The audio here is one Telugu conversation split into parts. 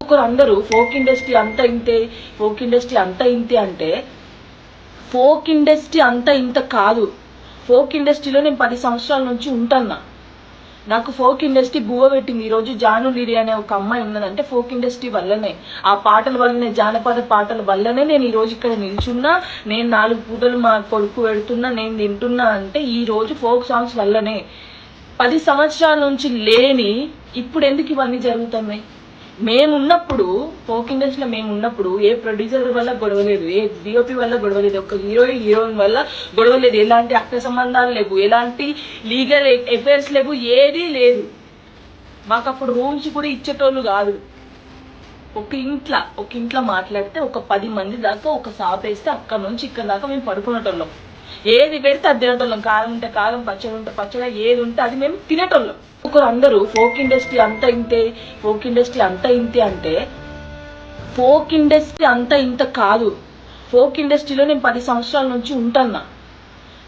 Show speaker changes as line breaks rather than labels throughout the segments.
ఒక్కొక్కరు అందరూ ఫోక్ ఇండస్ట్రీ అంతా ఇంతే, ఫోక్ ఇండస్ట్రీ అంతా ఇంతే అంటే ఫోక్ ఇండస్ట్రీ అంతా ఇంత కాదు. ఫోక్ ఇండస్ట్రీలో నేను 10 సంవత్సరాల నుంచి ఉంటున్నా. నాకు ఫోక్ ఇండస్ట్రీ బువ్వ పెట్టింది. ఈరోజు జాను లిరి అనే ఒక అమ్మాయి ఉన్నదంటే ఫోక్ ఇండస్ట్రీ వల్లనే, ఆ పాటల వల్లనే, జానపద పాటల వల్లనే నేను ఈరోజు ఇక్కడ నిల్చున్నా. నేను 4 పూటలు మా కొడుకు పెడుతున్నా, నేను తింటున్నా అంటే ఈరోజు ఫోక్ సాంగ్స్ వల్లనే. 10 సంవత్సరాల నుంచి లేని ఇప్పుడు ఎందుకు ఇవన్నీ జరుగుతున్నాయి? మేమున్నప్పుడు, ఫోక్ ఇండస్ట్రీలో మేమున్నప్పుడు ఏ ప్రొడ్యూసర్ వల్ల గొడవలేదు, ఏ డిఓపి వల్ల గొడవలేదు, ఒక హీరోయిన్ వల్ల గొడవలేదు, ఎలాంటి అక్ర సంబంధాలు లేవు, ఎలాంటి లీగల్ అఫైర్స్ లేవు, ఏదీ లేదు. మాకు అప్పుడు రూమ్స్ కూడా ఇచ్చేటోళ్ళు కాదు. ఒక ఇంట్లో మాట్లాడితే ఒక 10 మంది దాకా ఒక షాప్ వేస్తే అక్కడ నుంచి ఇక్కడ దాకా మేము పడుకునేటోళ్ళం. ఏది పెడితే అది తినేటోళ్ళం. కారం ఉంటే కారం, పచ్చడి ఉంటే పచ్చడి, ఏది ఉంటే అది మేము తినేటోళ్ళం. ఒకరు అందరూ ఫోక్ ఇండస్ట్రీ అంతా ఇంతే, ఫోక్ ఇండస్ట్రీ అంతా ఇంతే అంటే ఫోక్ ఇండస్ట్రీ అంతా ఇంత కాదు. ఫోక్ ఇండస్ట్రీలో నేను 10 సంవత్సరాల నుంచి ఉంటున్నా.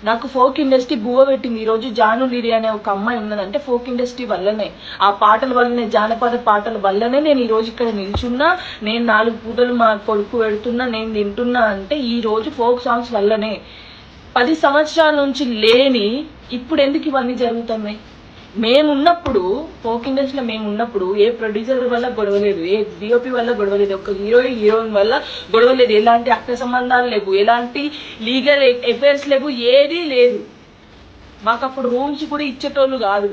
నాకు ఫోక్ ఇండస్ట్రీ బువ్వ పెట్టింది. ఈరోజు జాను లిరి అనే ఒక అమ్మాయి ఉన్నదంటే ఫోక్ ఇండస్ట్రీ వల్లనే, ఆ పాటల వల్లనే, జానపద పాటల వల్లనే నేను ఈరోజు ఇక్కడ నిల్చున్నా. నేను 4 పూటలు మా కొడుకు పెడుతున్నా, నేను తింటున్నా అంటే ఈరోజు ఫోక్ సాంగ్స్ వల్లనే. 10 సంవత్సరాల నుంచి లేని ఇప్పుడు ఎందుకు ఇవన్నీ జరుగుతున్నాయి? మేమున్నప్పుడు, ఫోక్ ఇండస్ట్రీలో మేమున్నప్పుడు ఏ ప్రొడ్యూసర్ వల్ల గొడవలేదు, ఏ డిఓపి వల్ల గొడవలేదు, ఒక హీరోయిన్ వల్ల గొడవలేదు, ఎలాంటి అక్ర సంబంధాలు లేవు, ఎలాంటి లీగల్ అఫైర్స్ లేవు, ఏదీ లేదు. మాకు అప్పుడు రూమ్స్ కూడా ఇచ్చేటోళ్ళు కాదు.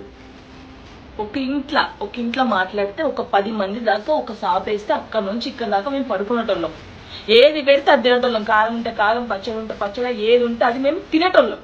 ఒక ఇంట్లో మాట్లాడితే ఒక 10 మంది దాకా ఒక షాప్ వేస్తే అక్కడ నుంచి ఇక్కడ దాకా మేము పడుకునేటోళ్ళం. ఏది పెడితే అది తినేటోళ్ళం. కారం ఉంటే కారం, పచ్చడి ఉంటే పచ్చడి, ఏది ఉంటే అది మేము తినేటోళ్ళం.